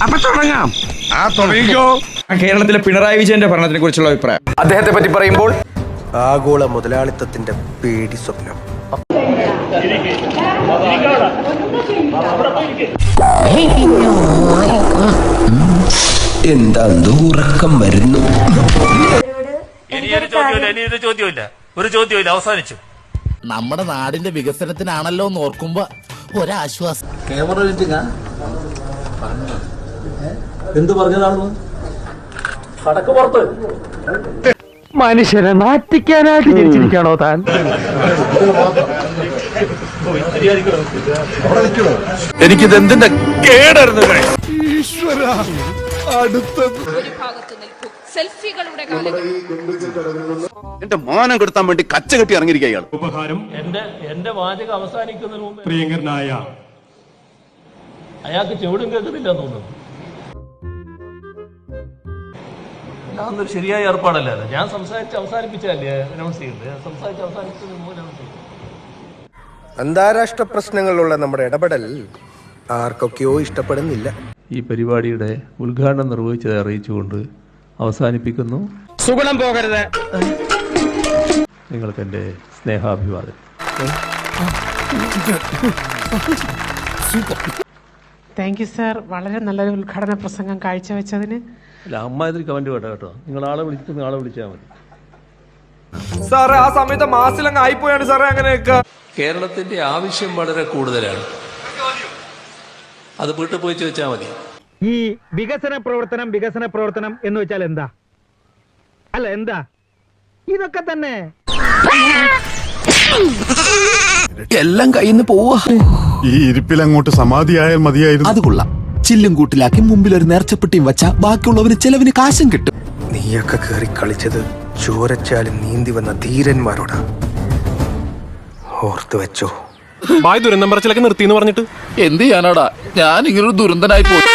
അപ്പൊ തുടങ്ങാം. തുടങ്ങിക്കോ. കേരളത്തിലെ പിണറായി വിജയന്റെ ഭരണത്തിനെ കുറിച്ചുള്ള അഭിപ്രായം അദ്ദേഹത്തെ പറ്റി പറയുമ്പോൾ ആഗോള മുതലാളിത്തത്തിന്റെ പേടി സ്വപ്നം. എന്താ ഉറക്കം വരുന്നു. ഒരു ചോദ്യമില്ല, അവസാനിച്ചു. നമ്മുടെ നാടിന്റെ വികസനത്തിനാണല്ലോ എന്ന് ഓർക്കുമ്പോ ഒരാശ്വാസം. എന്ത് പറഞ്ഞതാണ്? കടക്ക് പുറത്ത്. മനുഷ്യനെ നാറ്റിക്കാനായിട്ട് ജനിച്ചിരിക്കണോ താൻ? എനിക്കിത് എന്തിന്റെ കേടായിരുന്നു. എന്റെ മാനം കെടുത്താൻ വേണ്ടി കച്ച കെട്ടി ഇറങ്ങിയിരിക്കുക ഇയാൾ. ഉപഹാരം. എന്റെ വാചകം അവസാനിക്കുന്നതിന് മുമ്പ് പ്രിയങ്കരനായ അയാൾക്ക് ചെവിടും കേൾക്കുന്നില്ലെന്ന് തോന്നുന്നു. അതൊന്നൊരു ശരിയായ ഏർപ്പാടല്ല. ഞാൻ സംസാരിച്ച് അവസാനിപ്പിച്ചല്ലേ അനൗൺസ് ചെയ്യുന്നത്. സംസാരിച്ച് അവസാനിച്ചതിന് മുമ്പ് അനൗൺസ് ചെയ്യും. അന്താരാഷ്ട്ര പ്രശ്നങ്ങളിലുള്ള നമ്മുടെ ഇടപെടൽ ആർക്കൊക്കെയോ ഇഷ്ടപ്പെടുന്നില്ല. ഈ പരിപാടിയുടെ ഉദ്ഘാടനം നിർവഹിച്ചത് അറിയിച്ചുകൊണ്ട് അവസാനിപ്പിക്കുന്നു. സുഗുണം പോകരുത്. നിങ്ങൾക്ക് എൻ്റെ സ്നേഹാഭിവാദം. Thank you sir. വളരെ നല്ലൊരു ഉദ്ഘാടന പ്രസംഗം കാഴ്ചവെച്ചതിന്. അല്ല, അമ്മ ഇതിൽ കമന്റ് വേണ്ട കേട്ടോ. നിങ്ങൾ ആളെ വിളിച്ചിട്ട് ആളെ വിളിച്ചാൽ മതി. സാറേ, ആ സമയത്ത് മാസിലങ്ങ് ആയിപ്പോയാണ് സാറേ. അങ്ങനെയൊക്കെ കേരളത്തിന്റെ ആവശ്യം വളരെ കൂടുതലാണ്. അത് വീട്ടിൽ പോയി ചോദിച്ചാൽ മതി. ഈ വികസന പ്രവർത്തനം എന്ന് വെച്ചാൽ എന്താ? അല്ല എന്താ ഇതൊക്കെ തന്നെ? എല്ലാം കയ്യിന്ന് പോവാ. ഈ ഇരിപ്പിൽ അങ്ങോട്ട് സമാധിയായാൽ മതിയായിരുന്നു. അത് കൊള്ളാം. ചില്ലും കൂട്ടിലാക്കി മുമ്പിൽ ഒരു നേർച്ചപ്പെട്ടിയും വെച്ച ബാക്കിയുള്ളവന് ചെലവിന് കാശും കിട്ടും. നീയൊക്കെ കയറി കളിച്ചത് ചോരച്ചാലും നീന്തി വന്ന ധീരന്മാരോടാ. ഓർത്തു വെച്ചോ. ബായ് ദുരന്തം പറച്ചിലൊക്കെ നിർത്തിന്ന് പറഞ്ഞിട്ട് എന്ത് ചെയ്യാനാടാ, ഞാൻ ഇങ്ങനൊരു ദുരന്തനായി പോയി.